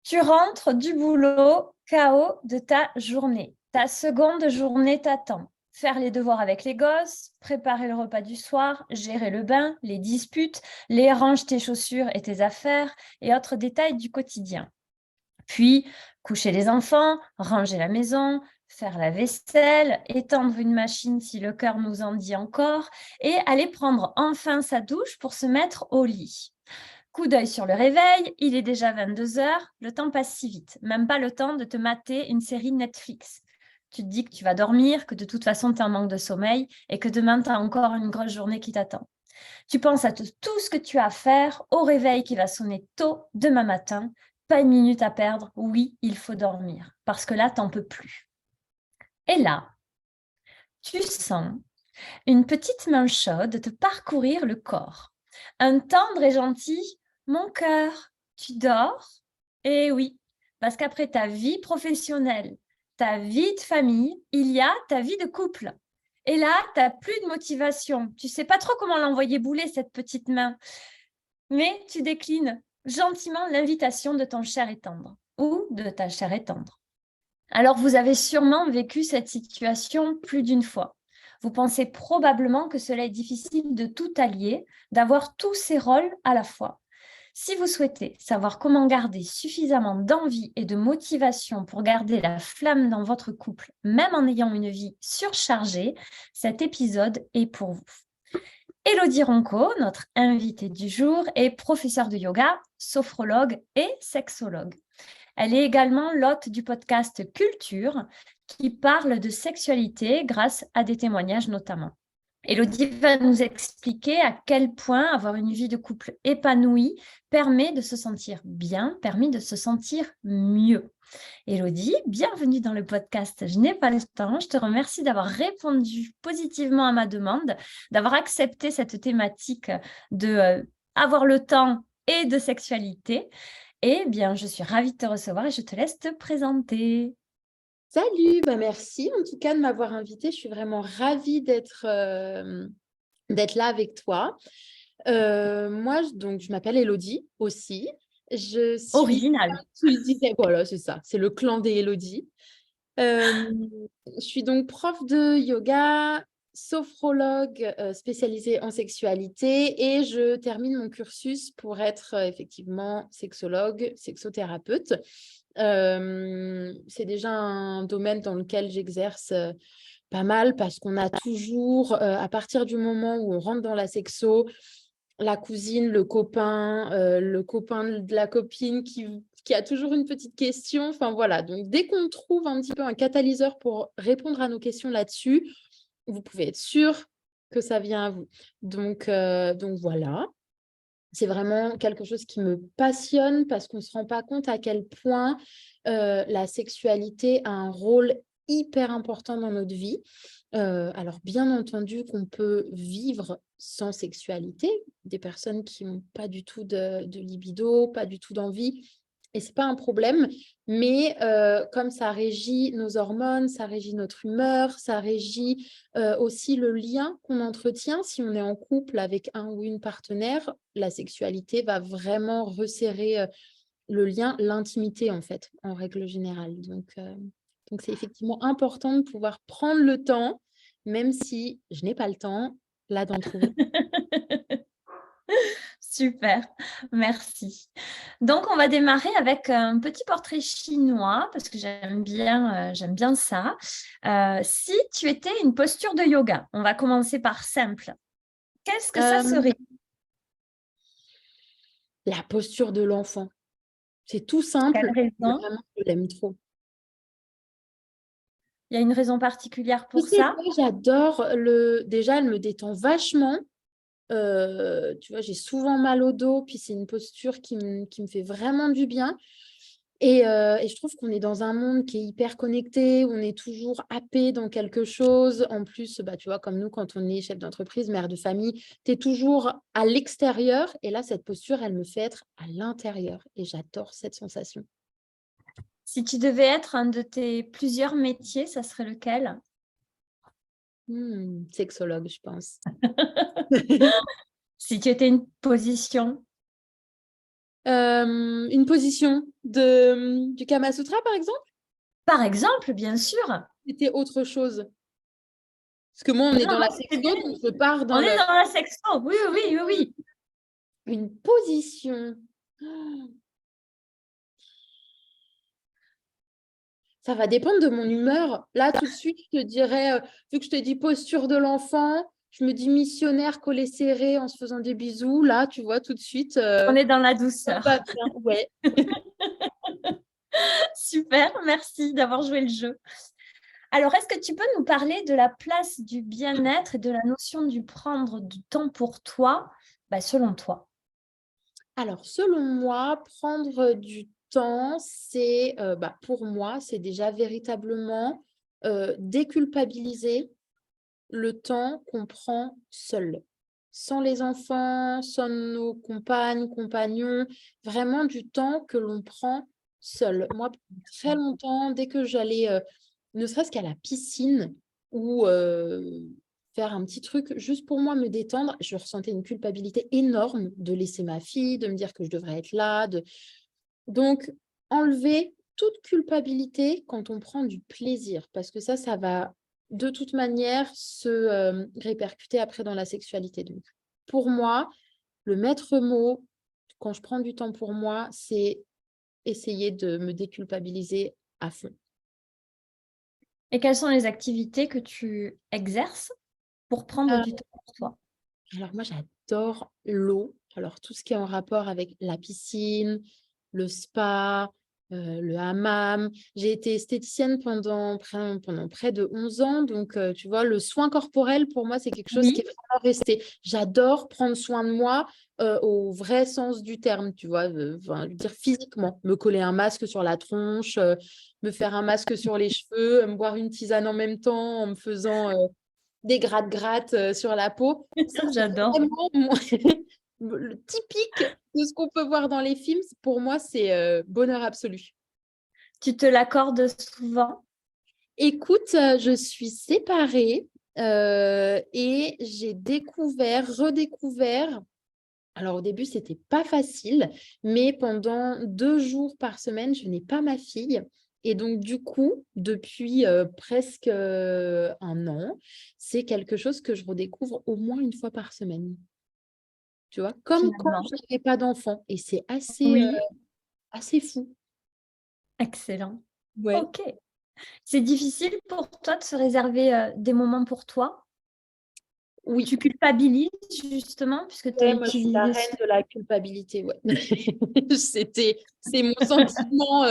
Tu rentres du boulot, KO de ta journée. Ta seconde journée t'attend. Faire les devoirs avec les gosses, préparer le repas du soir, gérer le bain, les disputes, les ranges tes chaussures et tes affaires et autres détails du quotidien. Puis, coucher les enfants, ranger la maison, faire la vaisselle, étendre une machine si le cœur nous en dit encore et aller prendre enfin sa douche pour se mettre au lit. Coup d'œil sur le réveil, il est déjà 22 heures, le temps passe si vite, même pas le temps de te mater une série Netflix. Tu te dis que tu vas dormir, que de toute façon tu es en manque de sommeil et que demain tu as encore une grosse journée qui t'attend. Tu penses à tout ce que tu as à faire, au réveil qui va sonner tôt demain matin, pas une minute à perdre, oui, il faut dormir, parce que là, t'en peux plus. Et là, tu sens une petite main chaude te parcourir le corps. Un tendre et gentil « Mon cœur, tu dors ?» Eh oui, parce qu'après ta vie professionnelle, ta vie de famille, il y a ta vie de couple. Et là, tu n'as plus de motivation. Tu ne sais pas trop comment l'envoyer bouler, cette petite main. Mais tu déclines gentiment l'invitation de ton cher et tendre ou de ta chère et tendre. Alors, vous avez sûrement vécu cette situation plus d'une fois. Vous pensez probablement que cela est difficile de tout allier, d'avoir tous ces rôles à la fois. Si vous souhaitez savoir comment garder suffisamment d'envie et de motivation pour garder la flamme dans votre couple, même en ayant une vie surchargée, cet épisode est pour vous. Élodie Ronco, notre invitée du jour, est professeure de yoga, sophrologue et sexologue. Elle est également l'hôte du podcast Culture, qui parle de sexualité grâce à des témoignages notamment. Élodie va nous expliquer à quel point avoir une vie de couple épanouie permet de se sentir bien, permet de se sentir mieux. Élodie, bienvenue dans le podcast Je n'ai pas le temps. Je te remercie d'avoir répondu positivement à ma demande, d'avoir accepté cette thématique de avoir le temps et de sexualité. Eh bien, je suis ravie de te recevoir et je te laisse te présenter. Salut, merci en tout cas de m'avoir invitée. Je suis vraiment ravie d'être là avec toi. Moi, je m'appelle Élodie aussi. Je suis, Original. tu le disais, voilà, c'est ça, c'est le clan des Élodie. Je suis donc prof de yoga, sophrologue spécialisée en sexualité et je termine mon cursus pour être effectivement sexologue, sexothérapeute. C'est déjà un domaine dans lequel j'exerce pas mal parce qu'on a toujours, à partir du moment où on rentre dans la sexo, la cousine, le copain de la copine qui a toujours une petite question. Enfin voilà, donc dès qu'on trouve un petit peu un catalyseur pour répondre à nos questions là-dessus, vous pouvez être sûr que ça vient à vous. Donc voilà. C'est vraiment quelque chose qui me passionne parce qu'on ne se rend pas compte à quel point la sexualité a un rôle hyper important dans notre vie. Alors, bien entendu qu'on peut vivre sans sexualité, des personnes qui n'ont pas du tout de libido, pas du tout d'envie, et ce n'est pas un problème, mais comme ça régit nos hormones, ça régit notre humeur, ça régit aussi le lien qu'on entretient. Si on est en couple avec un ou une partenaire, la sexualité va vraiment resserrer le lien, l'intimité en fait, en règle générale. Donc c'est effectivement important de pouvoir prendre le temps, même si je n'ai pas le temps, là d'en trouver. Super, merci. Donc, on va démarrer avec un petit portrait chinois parce que j'aime bien ça. Si tu étais une posture de yoga, on va commencer par simple. Qu'est-ce que ça serait? La posture de l'enfant. C'est tout simple. Quelle raison? Vraiment, je l'aime trop. Il y a une raison particulière pour Je sais ça? pas, j'adore déjà, elle me détend vachement. Tu vois, j'ai souvent mal au dos, puis c'est une posture qui me fait vraiment du bien. Et je trouve qu'on est dans un monde qui est hyper connecté, on est toujours happé dans quelque chose. En plus, tu vois, comme nous, quand on est chef d'entreprise, mère de famille, tu es toujours à l'extérieur. Et là, cette posture, elle me fait être à l'intérieur. Et j'adore cette sensation. Si tu devais être un de tes plusieurs métiers, ça serait lequel? Sexologue, je pense. Si tu étais une position, Une position du Kama Sutra, par exemple, par exemple, bien sûr. c'était autre chose. Parce que moi, on Non, est non, dans la c'est bien. sexo, donc je pars On dans est dans la sexo. Oui, oui, oui, oui. une position. Ça va dépendre de mon humeur. Là, tout de suite, je te dirais, vu que je te dis posture de l'enfant, je me dis missionnaire collé serré en se faisant des bisous. Là, tu vois, tout de suite, On est dans la ça me va douceur. bien. Ouais. Super, merci d'avoir joué le jeu. Alors, est-ce que tu peux nous parler de la place du bien-être et de la notion du prendre du temps pour toi, selon toi? Alors, selon moi, prendre du temps, c'est, pour moi, c'est déjà véritablement déculpabiliser le temps qu'on prend seul, sans les enfants, sans nos compagnes, compagnons, vraiment du temps que l'on prend seul. Moi, pendant très longtemps, dès que j'allais, ne serait-ce qu'à la piscine ou faire un petit truc juste pour moi me détendre, je ressentais une culpabilité énorme de laisser ma fille, de me dire que je devrais être là. Donc, enlever toute culpabilité quand on prend du plaisir, parce que ça va de toute manière se répercuter après dans la sexualité. Donc, pour moi, le maître mot, quand je prends du temps pour moi, c'est essayer de me déculpabiliser à fond. Et quelles sont les activités que tu exerces pour prendre du temps pour toi? Alors moi, j'adore l'eau. Alors tout ce qui est en rapport avec la piscine, le spa, le hammam. J'ai été esthéticienne pendant près de 11 ans. Donc, tu vois, le soin corporel, pour moi, c'est quelque chose qui est Oui, vraiment resté. J'adore prendre soin de moi au vrai sens du terme, tu vois, je veux dire physiquement. Me coller un masque sur la tronche, me faire un masque sur les cheveux, me boire une tisane en même temps en me faisant des gratte-gratte sur la peau. Ça, c'est j'adore. vraiment le typique de ce qu'on peut voir dans les films. Pour moi, c'est bonheur absolu. Tu te l'accordes souvent? Écoute, je suis séparée et j'ai redécouvert. Alors au début, c'était pas facile, mais pendant 2 jours par semaine, je n'ai pas ma fille. Et donc du coup, depuis presque 1 an, c'est quelque chose que je redécouvre au moins 1 fois par semaine. Tu vois, comme quand Finalement. je n'avais pas d'enfant. Et c'est Oui, assez fou. excellent. Ouais. Ok. C'est difficile pour toi de se réserver des moments pour toi? Oui, Tu culpabilises justement puisque tu as ouais, moi je suis la utilisé reine de la culpabilité. Ouais. C'est mon sentiment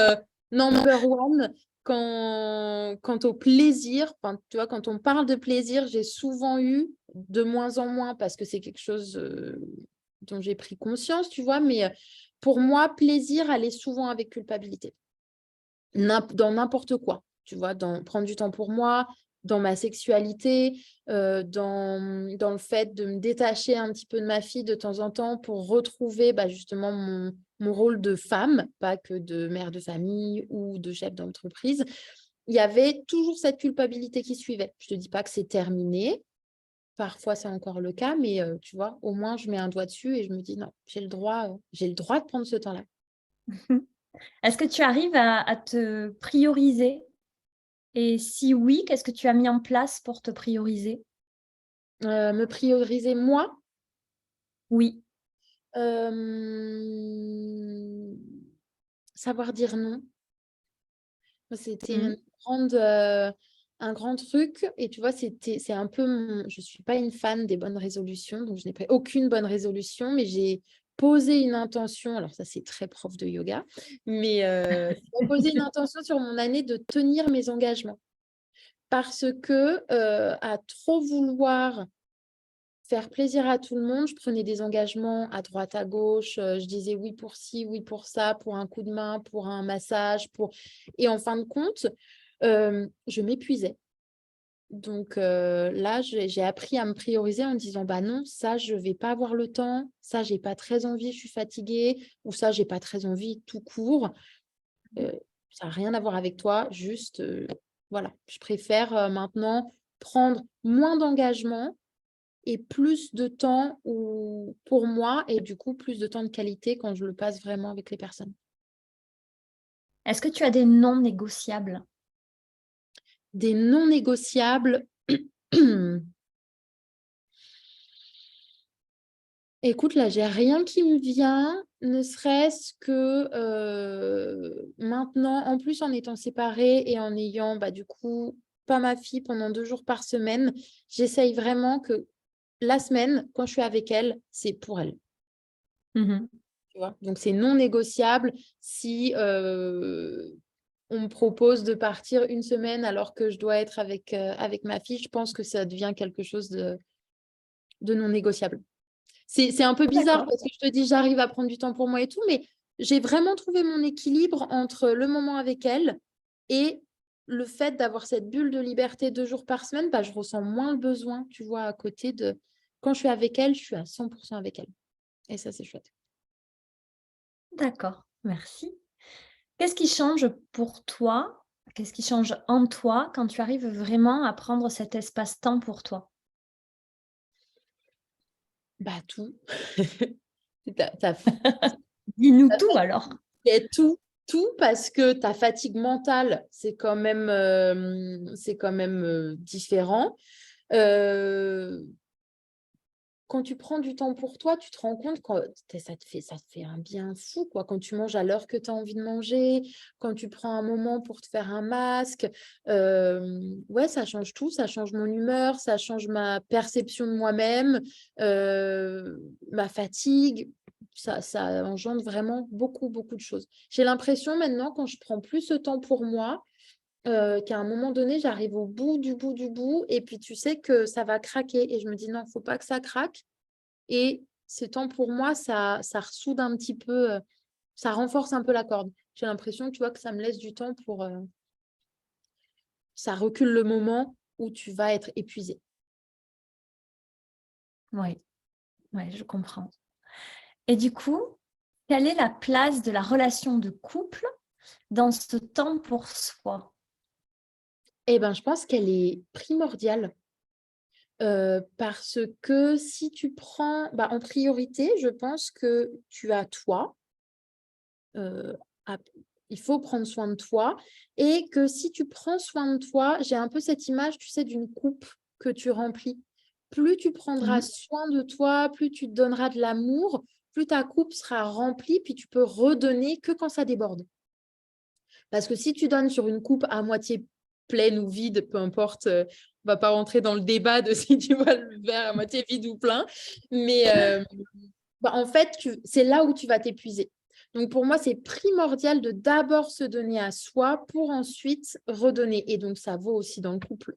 number one quant au plaisir. Enfin, tu vois, quand on parle de plaisir, j'ai souvent eu de moins en moins parce que c'est quelque chose dont j'ai pris conscience, tu vois, mais pour moi, plaisir allait souvent avec culpabilité. Dans n'importe quoi, tu vois, dans prendre du temps pour moi, dans ma sexualité, dans le fait de me détacher un petit peu de ma fille de temps en temps pour retrouver justement mon rôle de femme, pas que de mère de famille ou de chef d'entreprise. Il y avait toujours cette culpabilité qui suivait. Je te dis pas que c'est terminé, parfois c'est encore le cas, mais tu vois, au moins je mets un doigt dessus et je me dis: «Non, j'ai le droit de prendre ce temps-là». Est-ce que tu arrives à te prioriser? Et si oui, qu'est-ce que tu as mis en place pour te prioriser? Me prioriser moi. Oui. Hem, Savoir dire non. C'était Mmh. un grand truc et tu vois, c'est un peu je suis pas une fan des bonnes résolutions, donc je n'ai pris aucune bonne résolution, mais j'ai posé une intention, alors ça, c'est très prof de yoga, mais j'ai posé une intention sur mon année de tenir mes engagements. Parce que, à trop vouloir faire plaisir à tout le monde, je prenais des engagements à droite, à gauche, je disais oui pour ci, oui pour ça, pour un coup de main, pour un massage, et en fin de compte, je m'épuisais. Donc là, j'ai appris à me prioriser en me disant: «Bah non, ça, je vais pas avoir le temps, ça, j'ai pas très envie, je suis fatiguée» ou «Ça, j'ai pas très envie tout court». Heu, Ça a rien à voir avec toi, juste, voilà. Je préfère, maintenant prendre moins d'engagements et plus de temps pour moi et du coup, plus de temps de qualité quand je le passe vraiment avec les personnes. Est-ce que tu as des non négociables? Des non négociables. Écoute, là, j'ai rien qui me vient, ne serait-ce que maintenant, en plus en étant séparée et en ayant du coup pas ma fille pendant 2 jours par semaine, j'essaye vraiment que la semaine, quand je suis avec elle, c'est pour elle. Mhm. Tu vois. Donc, c'est non négociable si on me propose de partir une semaine alors que je dois être avec ma fille. Je pense que ça devient quelque chose de non négociable. C'est un peu bizarre D'accord. parce que je te dis, j'arrive à prendre du temps pour moi et tout, mais j'ai vraiment trouvé mon équilibre entre le moment avec elle et le fait d'avoir cette bulle de liberté 2 jours par semaine. Je ressens moins le besoin, tu vois, à côté de... Quand je suis avec elle, je suis à 100% avec elle. Et ça, c'est chouette. D'accord, merci. Qu'est-ce qui change pour toi? Qu'est-ce qui change en toi quand tu arrives vraiment à prendre cet espace-temps pour toi? Tout. T'as Dis-nous tout alors. fait tout parce que ta fatigue mentale, c'est quand même, différent. Euh, Quand tu prends du temps pour toi, tu te rends compte que ça te fait un bien fou, quoi. Quand tu manges à l'heure que tu as envie de manger, quand tu prends un moment pour te faire un masque, ouais, ça change tout, ça change mon humeur, ça change ma perception de moi-même, ma fatigue, ça engendre vraiment beaucoup, beaucoup de choses. J'ai l'impression maintenant, quand je prends plus ce temps pour moi, qu'à un moment donné, j'arrive au bout du bout du bout, et puis tu sais que ça va craquer, et je me dis non, faut pas que ça craque. Et ce temps pour moi, ça ressoude un petit peu, ça renforce un peu la corde. J'ai l'impression, tu vois, que ça me laisse du temps pour... ça recule le moment où tu vas être épuisé. Oui, ouais, je comprends. Et du coup, quelle est la place de la relation de couple dans ce temps pour soi? Eh bien, je pense qu'elle est primordiale parce que si tu prends... en priorité, je pense que tu as toi. euh, à- il faut prendre soin de toi et que si tu prends soin de toi, j'ai un peu cette image, tu sais, d'une coupe que tu remplis. Plus tu prendras Mhm. soin de toi, plus tu te donneras de l'amour, plus ta coupe sera remplie, puis tu peux redonner que quand ça déborde. Parce que si tu donnes sur une coupe à moitié pleine ou vide, peu importe, on va pas rentrer dans le débat de si tu vois le verre à moitié vide ou plein, mais en fait, c'est là où tu vas t'épuiser. Donc, pour moi, c'est primordial de d'abord se donner à soi pour ensuite redonner. Et donc, ça vaut aussi dans le couple.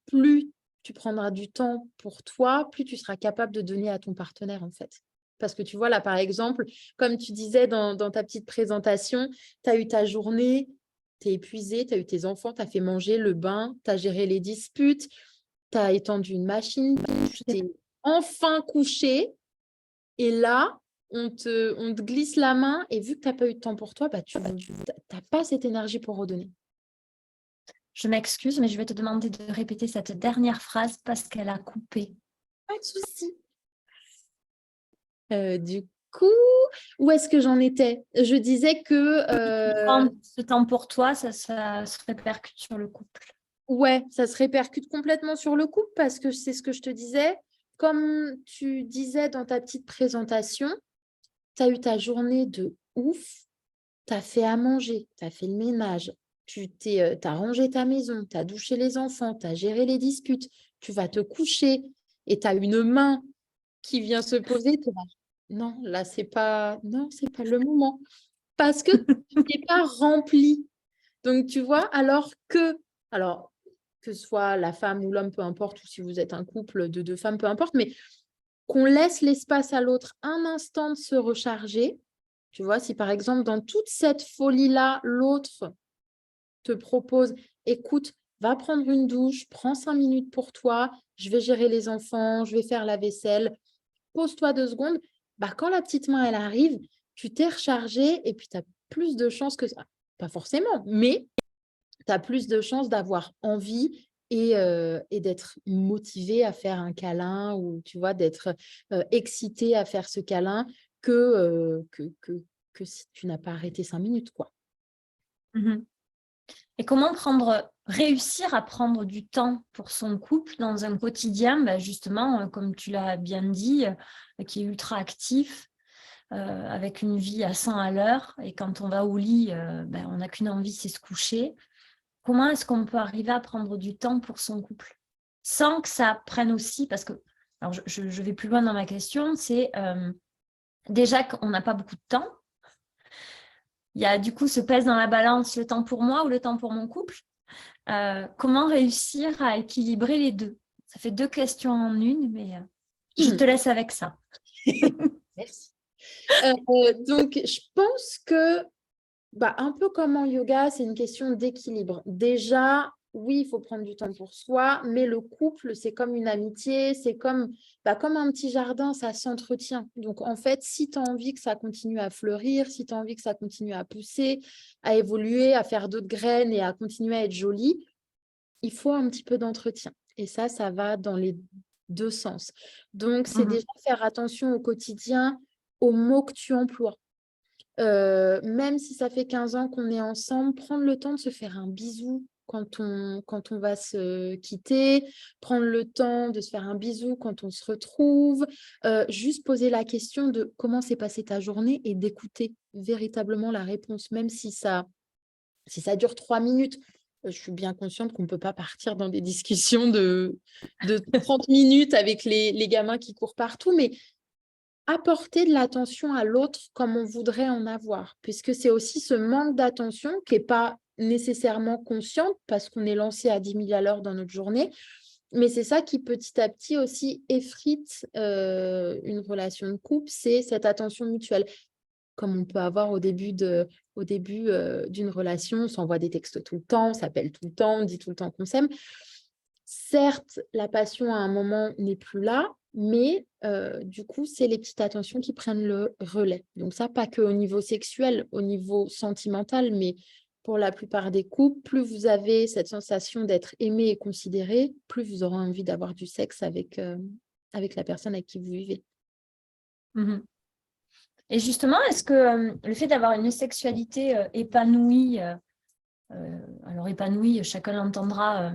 Plus tu prendras du temps pour toi, plus tu seras capable de donner à ton partenaire, en fait. Parce que tu vois, là, par exemple, comme tu disais dans ta petite présentation, tu as eu ta journée, tu es épuisé, tu as eu tes enfants, tu as fait manger le bain, tu as géré les disputes, tu as étendu une machine, tu t'es enfin couché. Et là, on te glisse la main et vu que tu n'as pas eu de temps pour toi, tu n'as pas cette énergie pour redonner. Je m'excuse, mais je vais te demander de répéter cette dernière phrase parce qu'elle a coupé. Pas de souci. Du coup, où est-ce que j'en étais? Je disais que Prendre ce temps pour toi, ça se répercute sur le couple. ouais, ça se répercute complètement sur le couple parce que c'est ce que je te disais. Comme tu disais dans ta petite présentation, tu as eu ta journée de ouf, tu as fait à manger, tu as fait le ménage, t'as rangé ta maison, tu as douché les enfants, tu as géré les disputes, tu vas te coucher et tu as une main qui vient se poser. Non, là, non, c'est pas le moment. Parce que tu n'es pas rempli. Donc, tu vois, alors, que ce soit la femme ou l'homme, peu importe, ou si vous êtes un couple de 2 femmes, peu importe, mais qu'on laisse l'espace à l'autre un instant de se recharger. Tu vois, si par exemple, dans toute cette folie-là, l'autre te propose, écoute, va prendre une douche, prends 5 minutes pour toi, je vais gérer les enfants, je vais faire la vaisselle, pose-toi 2 secondes. Quand la petite main, elle arrive, tu t'es rechargé et puis tu as plus de chances que ça. Pas forcément, mais tu as plus de chances d'avoir envie et d'être motivé à faire un câlin ou, tu vois, d'être excité à faire ce câlin que si tu n'as pas arrêté 5 minutes, quoi. Mhm. Et comment réussir à prendre du temps pour son couple dans un quotidien, justement, comme tu l'as bien dit, qui est ultra actif, avec une vie à 100 à l'heure. Et quand on va au lit, on n'a qu'une envie, c'est se coucher. Comment est-ce qu'on peut arriver à prendre du temps pour son couple sans que ça prenne aussi, parce que, alors je vais plus loin dans ma question, c'est déjà qu'on n'a pas beaucoup de temps. Il y a du coup se pèse dans la balance le temps pour moi ou le temps pour mon couple. Comment réussir à équilibrer les deux? Ça fait 2 questions en une, mais je te laisse avec ça. Merci. Donc, je pense que, un peu comme en yoga, c'est une question d'équilibre. Déjà, oui, il faut prendre du temps pour soi, mais le couple, c'est comme une amitié, c'est comme un petit jardin, ça s'entretient. Donc, en fait, si tu as envie que ça continue à fleurir, si tu as envie que ça continue à pousser, à évoluer, à faire d'autres graines et à continuer à être joli, il faut un petit peu d'entretien. Et ça va dans les 2 sens. Donc, c'est déjà faire attention au quotidien aux mots que tu emploies. Même si ça fait 15 ans qu'on est ensemble, prendre le temps de se faire un bisou quand on va se quitter, prendre le temps de se faire un bisou quand on se retrouve, juste poser la question de comment s'est passée ta journée et d'écouter véritablement la réponse, même si ça dure 3 minutes. Je suis bien consciente qu'on ne peut pas partir dans des discussions de 30 minutes avec les gamins qui courent partout, mais apporter de l'attention à l'autre comme on voudrait en avoir, puisque c'est aussi ce manque d'attention qui n'est pas nécessairement consciente parce qu'on est lancé à 10 000 à l'heure dans notre journée, mais c'est ça qui petit à petit aussi effrite une relation de couple, c'est cette attention mutuelle. Comme on peut avoir au début d'une relation, on s'envoie des textos tout le temps, on s'appelle tout le temps, on dit tout le temps qu'on s'aime. Certes, la passion à un moment n'est plus là, mais du coup, c'est les petites attentions qui prennent le relais. Donc ça, pas qu'au niveau sexuel, au niveau sentimental, mais pour la plupart des couples, plus vous avez cette sensation d'être aimé et considéré, plus vous aurez envie d'avoir du sexe avec la personne avec qui vous vivez. Et justement, est-ce que le fait d'avoir une sexualité épanouie, alors épanouie, chacun l'entendra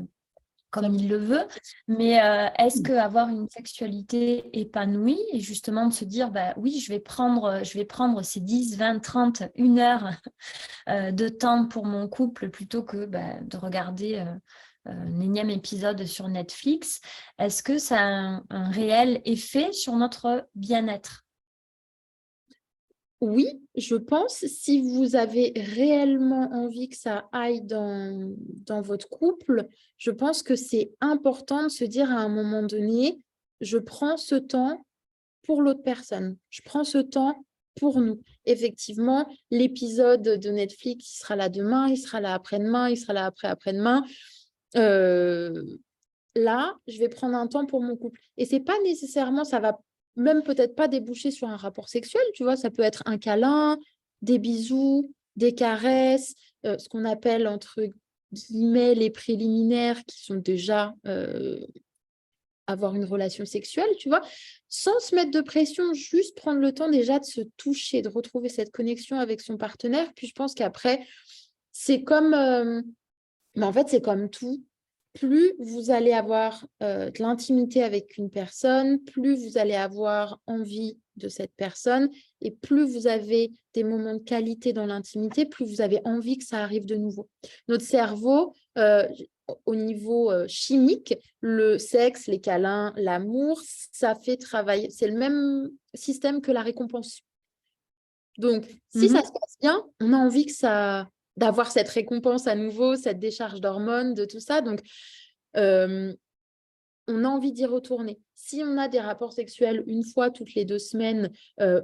comme il le veut, mais est-ce qu'avoir une sexualité épanouie et justement de se dire, oui, je vais prendre ces 10, 20, 30, 1 heure de temps pour mon couple plutôt que de regarder un énième épisode sur Netflix, est-ce que ça a un réel effet sur notre bien-être? Oui, je pense, si vous avez réellement envie que ça aille dans votre couple, je pense que c'est important de se dire à un moment donné, je prends ce temps pour l'autre personne. Je prends ce temps pour nous. Effectivement, l'épisode de Netflix, il sera là demain, il sera là après-demain, il sera là après-après-demain. Là, je vais prendre un temps pour mon couple. Et c'est pas nécessairement, ça va même peut-être pas déboucher sur un rapport sexuel, tu vois, ça peut être un câlin, des bisous, des caresses, ce qu'on appelle entre guillemets les préliminaires qui sont déjà avoir une relation sexuelle, tu vois, sans se mettre de pression, juste prendre le temps déjà de se toucher, de retrouver cette connexion avec son partenaire. Puis je pense qu'après, c'est comme, mais en fait, c'est comme tout. Plus vous allez avoir de l'intimité avec une personne, plus vous allez avoir envie de cette personne et plus vous avez des moments de qualité dans l'intimité, plus vous avez envie que ça arrive de nouveau. Notre cerveau, au niveau chimique, le sexe, les câlins, l'amour, ça fait travailler. C'est le même système que la récompense. Donc, si ça se passe bien, on a envie d'avoir cette récompense à nouveau, cette décharge d'hormones, de tout ça. Donc, on a envie d'y retourner. Si on a des rapports sexuels 1 fois toutes les 2 semaines,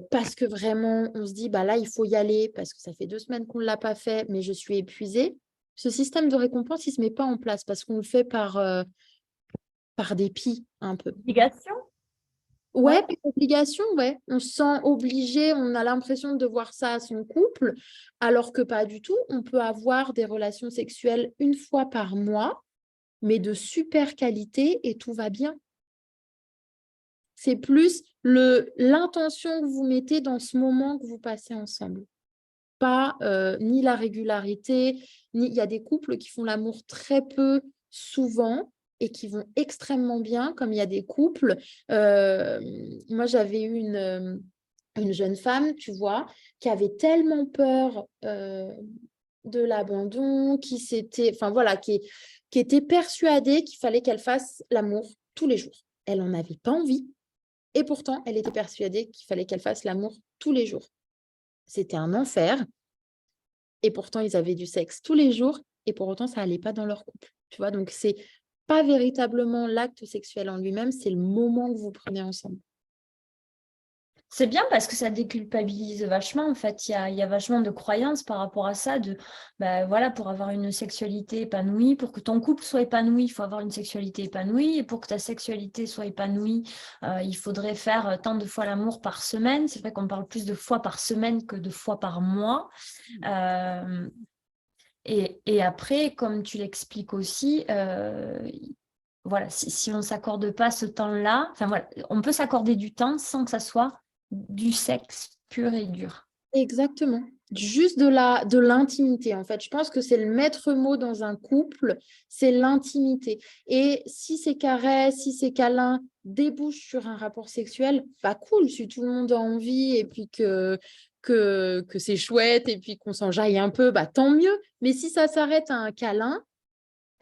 parce que vraiment, on se dit, là, il faut y aller, parce que ça fait 2 semaines qu'on ne l'a pas fait, mais je suis épuisée, ce système de récompense, il ne se met pas en place parce qu'on le fait par dépit un peu. Obligation? Ouais, par obligation, ouais. On se sent obligé, on a l'impression de devoir ça à son couple, alors que pas du tout. On peut avoir des relations sexuelles 1 fois par mois, mais de super qualité et tout va bien. C'est plus l'intention que vous mettez dans ce moment que vous passez ensemble. Pas ni la régularité, ni il y a des couples qui font l'amour très peu souvent et qui vont extrêmement bien, comme il y a des couples. Moi, j'avais eu une jeune femme, tu vois, qui avait tellement peur de l'abandon, enfin voilà, qui était persuadée qu'il fallait qu'elle fasse l'amour tous les jours. Elle n'en avait pas envie. Et pourtant, elle était persuadée qu'il fallait qu'elle fasse l'amour tous les jours. C'était un enfer. Et pourtant, ils avaient du sexe tous les jours. Et pour autant, ça n'allait pas dans leur couple. Tu vois, donc c'est pas véritablement l'acte sexuel en lui-même, c'est le moment que vous prenez ensemble. C'est bien parce que ça déculpabilise vachement. En fait, il y a vachement de croyances par rapport à ça. Voilà, pour avoir une sexualité épanouie, pour que ton couple soit épanoui, il faut avoir une sexualité épanouie. Et pour que ta sexualité soit épanouie, il faudrait faire tant de fois l'amour par semaine. C'est vrai qu'on parle plus de fois par semaine que de fois par mois. Et après, comme tu l'expliques aussi, voilà, si on ne s'accorde pas ce temps-là, enfin voilà, on peut s'accorder du temps sans que ça soit du sexe pur et dur. Exactement. Juste de l'intimité, en fait. Je pense que c'est le maître mot dans un couple, c'est l'intimité. Et si ces caresses, si ces câlins débouchent sur un rapport sexuel, bah cool, si tout le monde a envie et puis que c'est chouette et puis qu'on s'enjaille un peu, bah tant mieux. Mais si ça s'arrête à un câlin,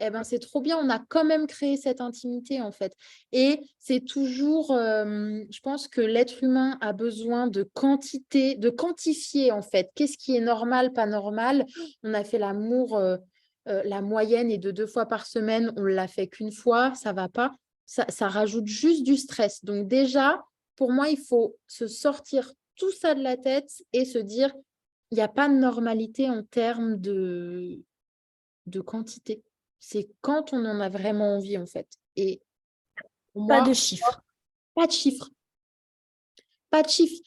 eh ben, c'est trop bien, on a quand même créé cette intimité en fait. Et c'est toujours, je pense que l'être humain a besoin de quantité, de quantifier en fait. Qu'est-ce qui est normal, pas normal? On a fait l'amour, la moyenne est de 2 fois par semaine, on l'a fait qu'une fois, ça va pas. Ça rajoute juste du stress. Donc déjà, pour moi, il faut se sortir tout ça de la tête et se dire, il n'y a pas de normalité en termes de quantité. C'est quand on en a vraiment envie, en fait. Et pour Pas de moi, chiffres. pas de chiffres. Pas de chiffres.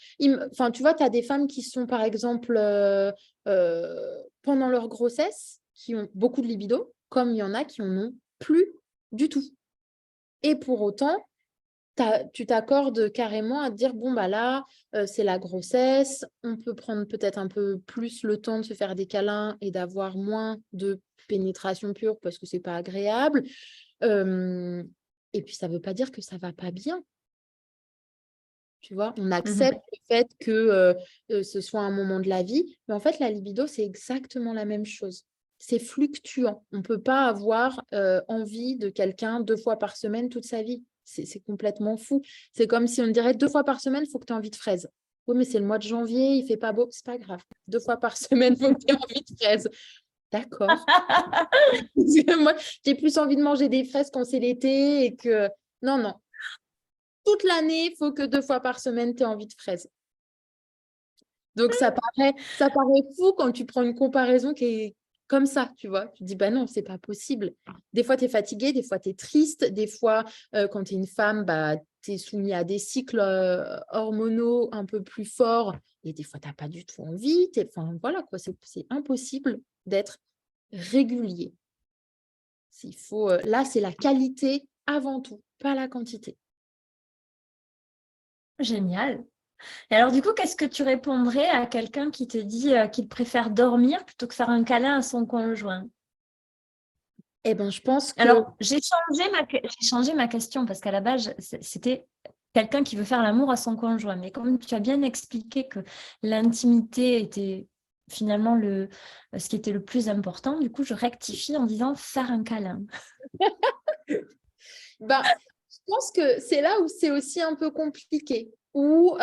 Enfin, tu vois, tu as des femmes qui sont, par exemple, pendant leur grossesse, qui ont beaucoup de libido, comme il y en a qui en ont plus du tout. Et pour autant, tu t'accordes carrément à te dire, bon, bah là, c'est la grossesse, on peut prendre peut-être un peu plus le temps de se faire des câlins et d'avoir moins de pénétration pure parce que c'est pas agréable. Et puis, ça veut pas dire que ça va pas bien. Tu vois, on accepte le fait que ce soit un moment de la vie, mais en fait, la libido, c'est exactement la même chose. C'est fluctuant. On ne peut pas avoir envie de quelqu'un 2 fois par semaine toute sa vie. C'est complètement fou. C'est comme si on dirait 2 fois par semaine, il faut que tu aies envie de fraises. Oui, mais c'est le mois de janvier, il fait pas beau, c'est pas grave. 2 fois par semaine, il faut que tu aies envie de fraises. D'accord. Moi, j'ai plus envie de manger des fraises quand c'est l'été et que. Non, non. Toute l'année, il faut que 2 fois par semaine, tu aies envie de fraises. Donc, ça paraît fou quand tu prends une comparaison qui est comme ça, tu vois. Tu te dis, bah non, c'est pas possible. Des fois, tu es fatigué, des fois, tu es triste, des fois, quand tu es une femme, bah, tu es soumis à des cycles hormonaux un peu plus forts et des fois, tu n'as pas du tout envie. Enfin, voilà, quoi, c'est impossible d'être régulier. Là, c'est la qualité avant tout, pas la quantité. Génial. Et alors, du coup, qu'est-ce que tu répondrais à quelqu'un qui te dit qu'il préfère dormir plutôt que faire un câlin à son conjoint? Eh ben, je pense que Alors, j'ai changé ma question parce qu'à la base, c'était quelqu'un qui veut faire l'amour à son conjoint. Mais comme tu as bien expliqué que l'intimité était finalement ce qui était le plus important, du coup, je rectifie en disant faire un câlin. ben, je pense que c'est là où c'est aussi un peu compliqué, où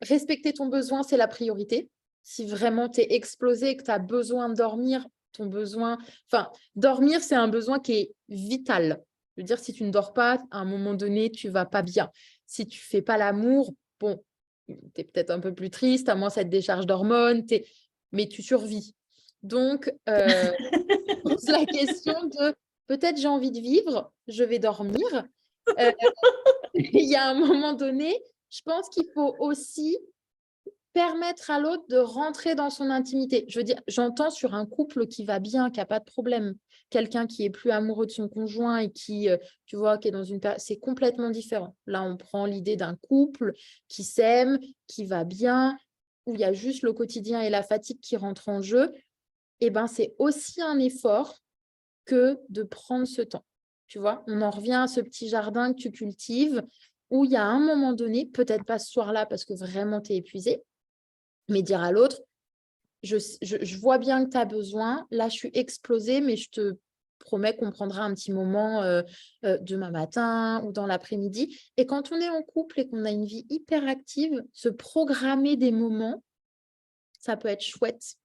respecter ton besoin, c'est la priorité. Si vraiment tu es explosé et que tu as besoin de dormir, enfin, dormir, c'est un besoin qui est vital. Je veux dire, si tu ne dors pas, à un moment donné, tu vas pas bien. Si tu fais pas l'amour, bon, tu es peut-être un peu plus triste, à moins cette décharge d'hormones, mais tu survis. Donc, pose la question de peut-être j'ai envie de vivre, je vais dormir. Il y a un moment donné, je pense qu'il faut aussi permettre à l'autre de rentrer dans son intimité. Je veux dire, j'entends sur un couple qui va bien, qui n'a pas de problème, quelqu'un qui est plus amoureux de son conjoint et qui, tu vois, qui est dans une période, c'est complètement différent. Là, on prend l'idée d'un couple qui s'aime, qui va bien, où il y a juste le quotidien et la fatigue qui rentrent en jeu. Et ben, c'est aussi un effort que de prendre ce temps. Tu vois, on en revient à ce petit jardin que tu cultives, où il y a un moment donné, peut-être pas ce soir-là parce que vraiment tu es épuisé, mais dire à l'autre, je vois bien que tu as besoin, là je suis explosée, mais je te promets qu'on prendra un petit moment demain matin ou dans l'après-midi. Et quand on est en couple et qu'on a une vie hyper active, se programmer des moments, ça peut être chouette.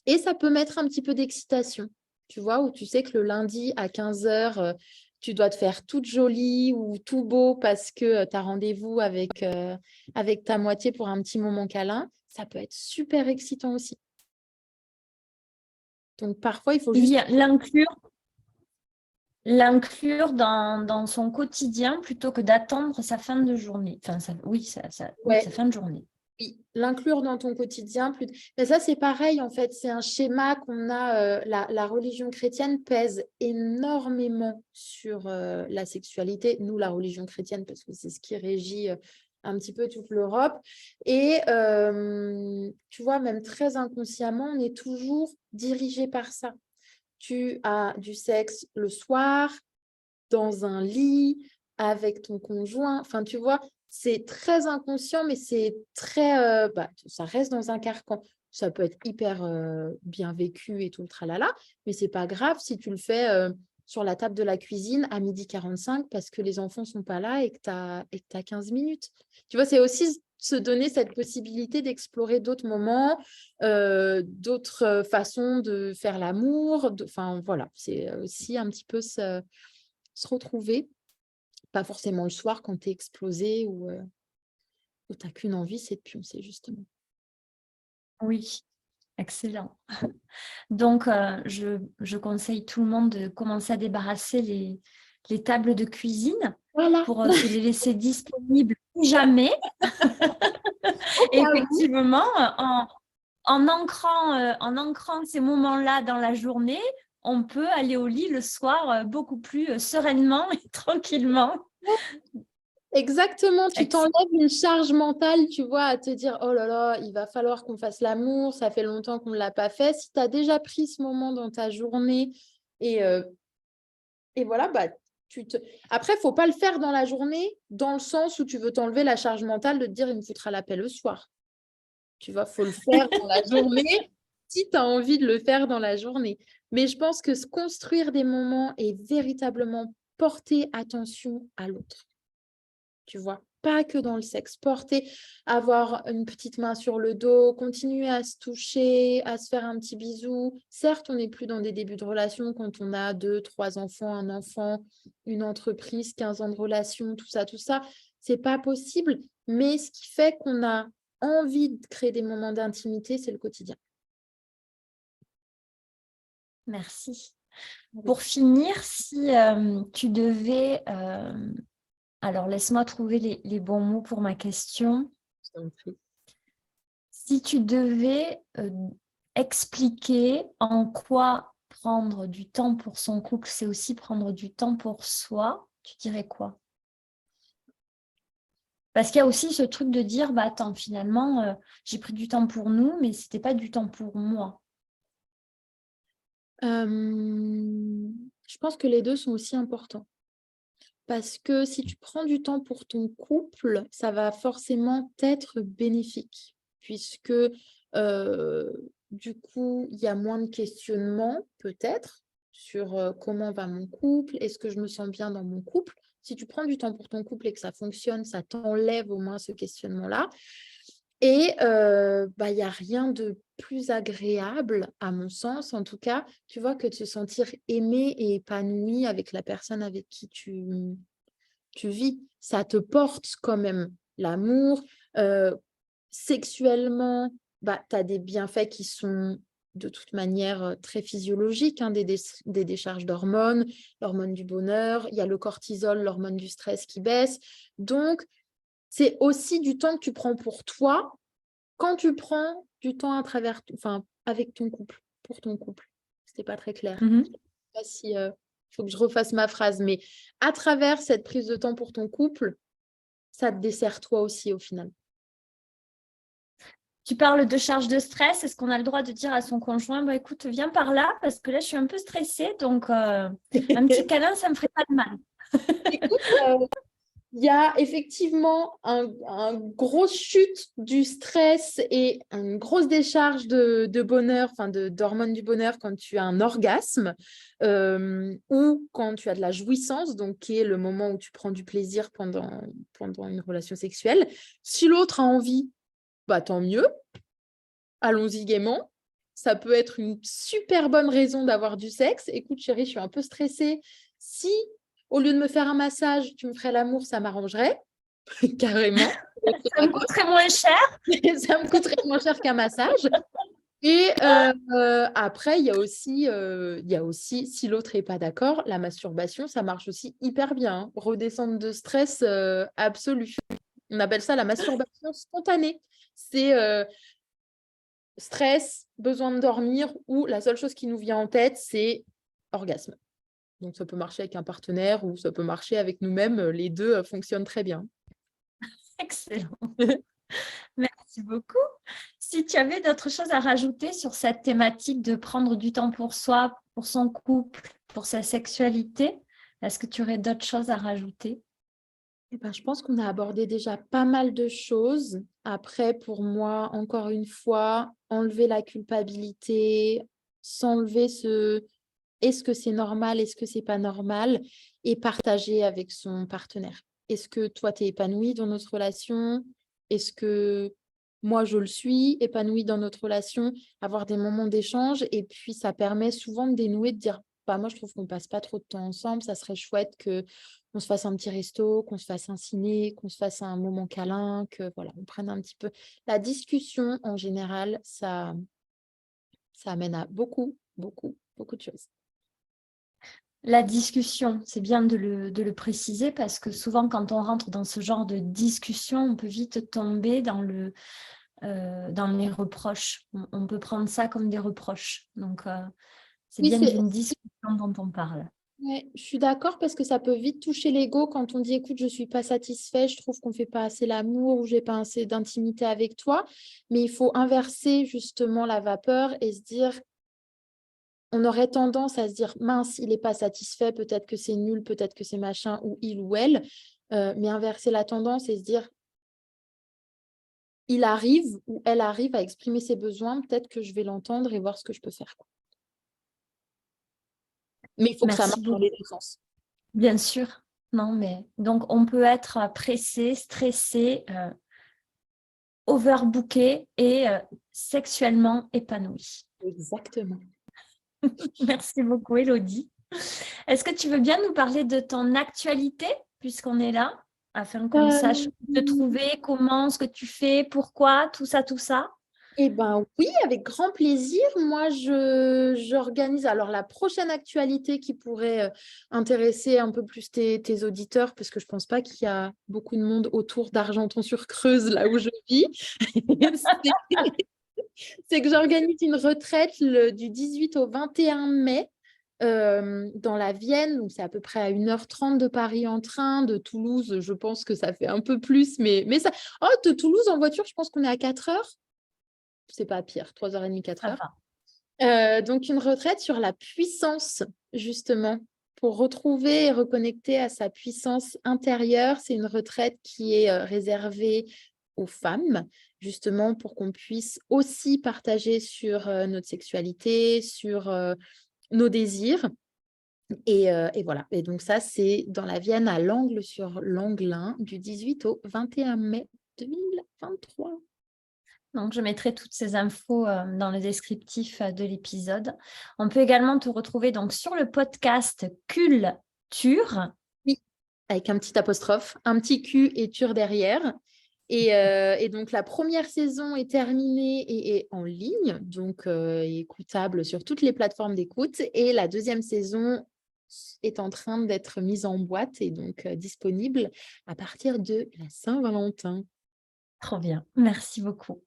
Et ça peut mettre un petit peu d'excitation, tu vois, où tu sais que le lundi à 15h, tu dois te faire toute jolie ou tout beau parce que tu as rendez-vous avec ta moitié pour un petit moment câlin. Ça peut être super excitant aussi. Donc, parfois, il faut juste… Oui, l'inclure dans son quotidien plutôt que d'attendre sa fin de journée. Enfin, oui, sa fin de journée. Oui, l'inclure dans ton quotidien. Mais ça, c'est pareil, en fait. C'est un schéma qu'on a. La religion chrétienne pèse énormément sur la sexualité. Nous, la religion chrétienne, parce que c'est ce qui régit un petit peu toute l'Europe. Et tu vois, même très inconsciemment, on est toujours dirigé par ça. Tu as du sexe le soir, dans un lit, avec ton conjoint. Enfin, tu vois, c'est très inconscient, mais c'est très… ça reste dans un carcan. Ça peut être hyper bien vécu et tout le tralala, mais c'est pas grave si tu le fais sur la table de la cuisine à 12h45 parce que les enfants sont pas là et que tu as 15 minutes. Tu vois, c'est aussi se donner cette possibilité d'explorer d'autres moments, d'autres façons de faire l'amour. Enfin, voilà, c'est aussi un petit peu se retrouver. Pas forcément le soir quand tu es explosé ou tu n'as qu'une envie, c'est de pioncer, justement. Oui, excellent. Donc, je conseille tout le monde de commencer à débarrasser les tables de cuisine Voilà, pour se les laisser disponibles plus jamais. au Et cas où. effectivement, en ancrant ces moments-là dans la journée, on peut aller au lit le soir beaucoup plus sereinement et tranquillement. Exactement, tu Excellent. t'enlèves une charge mentale, tu vois, à te dire, oh là là, il va falloir qu'on fasse l'amour, ça fait longtemps qu'on ne l'a pas fait. Si tu as déjà pris ce moment dans ta journée et, euh, et voilà, bah, après, il ne faut pas le faire dans la journée, dans le sens où tu veux t'enlever la charge mentale de te dire, il me foutra la paix le soir. Tu vois, il faut le faire dans la journée si tu as envie de le faire dans la journée. Mais je pense que se construire des moments et véritablement porter attention à l'autre. Tu vois, pas que dans le sexe. Porter, avoir une petite main sur le dos, continuer à se toucher, à se faire un petit bisou. Certes, on n'est plus dans des débuts de relation quand on a 2, 3 enfants, un enfant, une entreprise, 15 ans de relation, tout ça, tout ça. C'est pas possible. Mais ce qui fait qu'on a envie de créer des moments d'intimité, c'est le quotidien. Merci. Pour finir, si tu devais… alors, laisse-moi trouver les bons mots pour ma question. Je t'en prie. Si tu devais expliquer en quoi prendre du temps pour son couple, c'est aussi prendre du temps pour soi, tu dirais quoi? Parce qu'il y a aussi ce truc de dire, bah attends, finalement, j'ai pris du temps pour nous, mais c'était pas du temps pour moi. Je pense que les deux sont aussi importants. Parce que si tu prends du temps pour ton couple, ça va forcément être bénéfique, puisque du coup, il y a moins de questionnements, peut-être, sur comment va mon couple, est-ce que je me sens bien dans mon couple. Si tu prends du temps pour ton couple et que ça fonctionne, ça t'enlève au moins ce questionnement-là. Et il n'y a rien de plus agréable, à mon sens, en tout cas, tu vois, que de se sentir aimé et épanoui avec la personne avec qui tu vis. Ça te porte quand même l'amour. Sexuellement, tu as des bienfaits qui sont de toute manière très physiologiques, hein, des décharges d'hormones, l'hormone du bonheur, il y a le cortisol, l'hormone du stress qui baisse. Donc, c'est aussi du temps que tu prends pour toi quand tu prends du temps avec ton couple, pour ton couple. C'était pas très clair. Mhm. Je sais pas si faut que je refasse ma phrase, mais à travers cette prise de temps pour ton couple, ça te dessert toi aussi au final. Tu parles de charge de stress. Est-ce qu'on a le droit de dire à son conjoint, bah, écoute, viens par là parce que là, je suis un peu stressée. Donc, un petit câlin, ça ne me ferait pas de mal. Écoute, il y a effectivement un grosse chute du stress et une grosse décharge de bonheur, d'hormones du bonheur quand tu as un orgasme ou quand tu as de la jouissance, donc qui est le moment où tu prends du plaisir pendant une relation sexuelle. Si l'autre a envie, bah, tant mieux, allons-y gaiement. Ça peut être une super bonne raison d'avoir du sexe. Écoute, chérie, je suis un peu stressée. Si, au lieu de me faire un massage, tu me ferais l'amour, ça m'arrangerait. Carrément. Ça me coûterait moins cher. Ça me coûterait moins cher qu'un massage. Et après, il y a aussi, si l'autre n'est pas d'accord, la masturbation, ça marche aussi hyper bien, hein. Redescendre de stress absolu. On appelle ça la masturbation spontanée. C'est stress, besoin de dormir, ou la seule chose qui nous vient en tête, c'est orgasme. Donc, ça peut marcher avec un partenaire ou ça peut marcher avec nous-mêmes. Les deux fonctionnent très bien. Excellent. Merci beaucoup. Si tu avais d'autres choses à rajouter sur cette thématique de prendre du temps pour soi, pour son couple, pour sa sexualité, est-ce que tu aurais d'autres choses à rajouter? Eh ben, je pense qu'on a abordé déjà pas mal de choses. Après, pour moi, encore une fois, enlever la culpabilité, s'enlever ce est-ce que c'est normal, est-ce que c'est pas normal, et partager avec son partenaire. Est-ce que toi, tu es épanoui dans notre relation? Est-ce que moi, je le suis, épanoui dans notre relation? Avoir des moments d'échange, et puis ça permet souvent de dénouer, de dire, bah, moi, je trouve qu'on passe pas trop de temps ensemble, ça serait chouette que on se fasse un petit resto, qu'on se fasse un ciné, qu'on se fasse un moment câlin, que voilà, on prenne un petit peu. La discussion, en général, ça amène à beaucoup, beaucoup, beaucoup de choses. La discussion, c'est bien de le préciser parce que souvent, quand on rentre dans ce genre de discussion, on peut vite tomber dans les reproches. On peut prendre ça comme des reproches. Donc, c'est Oui, bien d'une discussion dont on parle. ouais, je suis d'accord parce que ça peut vite toucher l'ego quand on dit écoute, je ne suis pas satisfait, je trouve qu'on ne fait pas assez l'amour ou j'ai pas assez d'intimité avec toi. Mais il faut inverser justement la vapeur et se dire on aurait tendance à se dire mince, il n'est pas satisfait, peut-être que c'est nul, peut-être que c'est machin, ou il ou elle. Mais inverser la tendance et se dire il arrive ou elle arrive à exprimer ses besoins, peut-être que je vais l'entendre et voir ce que je peux faire, quoi. Mais il faut que ça Merci marche dans beaucoup. les deux sens. Bien sûr. Non, mais donc on peut être pressé, stressé, overbooké et sexuellement épanoui. Exactement. Merci beaucoup, Élodie. Est-ce que tu veux bien nous parler de ton actualité, puisqu'on est là, afin qu'on sache Euh, où te trouver, comment, ce que tu fais, pourquoi, tout ça, tout ça? Eh ben oui, avec grand plaisir. Moi, j'organise alors la prochaine actualité qui pourrait intéresser un peu plus tes auditeurs, parce que je pense pas qu'il y a beaucoup de monde autour d'Argenton-sur-Creuse, là où je vis. C'est que j'organise une retraite du 18 au 21 mai dans la Vienne. Donc c'est à peu près à 1h30 de Paris en train. De Toulouse, je pense que ça fait un peu plus, mais ça. Oh, de Toulouse en voiture, je pense qu'on est à 4 heures. C'est pas pire, 3h30, 4 Ça heures. va. Donc, une retraite sur la puissance, justement, pour retrouver et reconnecter à sa puissance intérieure. C'est une retraite qui est réservée aux femmes, justement, pour qu'on puisse aussi partager sur notre sexualité, sur nos désirs. Et voilà. Et donc, ça, c'est dans la Vienne à l'Angle sur l'Anglin du 18 au 21 mai 2023. Donc, je mettrai toutes ces infos dans le descriptif de l'épisode. On peut également te retrouver donc sur le podcast Culture. Oui, avec un petit apostrophe, un petit Q et ture derrière. Et donc, la première saison est terminée et est en ligne, donc écoutable sur toutes les plateformes d'écoute. Et la deuxième saison est en train d'être mise en boîte et donc disponible à partir de la Saint-Valentin. Trop bien. Merci beaucoup.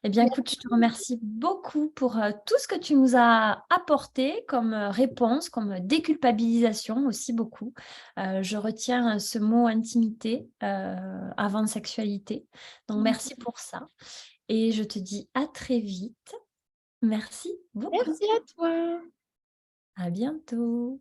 Eh bien, écoute, je te remercie beaucoup pour tout ce que tu nous as apporté comme réponse, comme déculpabilisation aussi beaucoup. Je retiens ce mot intimité avant sexualité. Donc, merci pour ça. Et je te dis à très vite. Merci beaucoup. Merci à toi. À bientôt.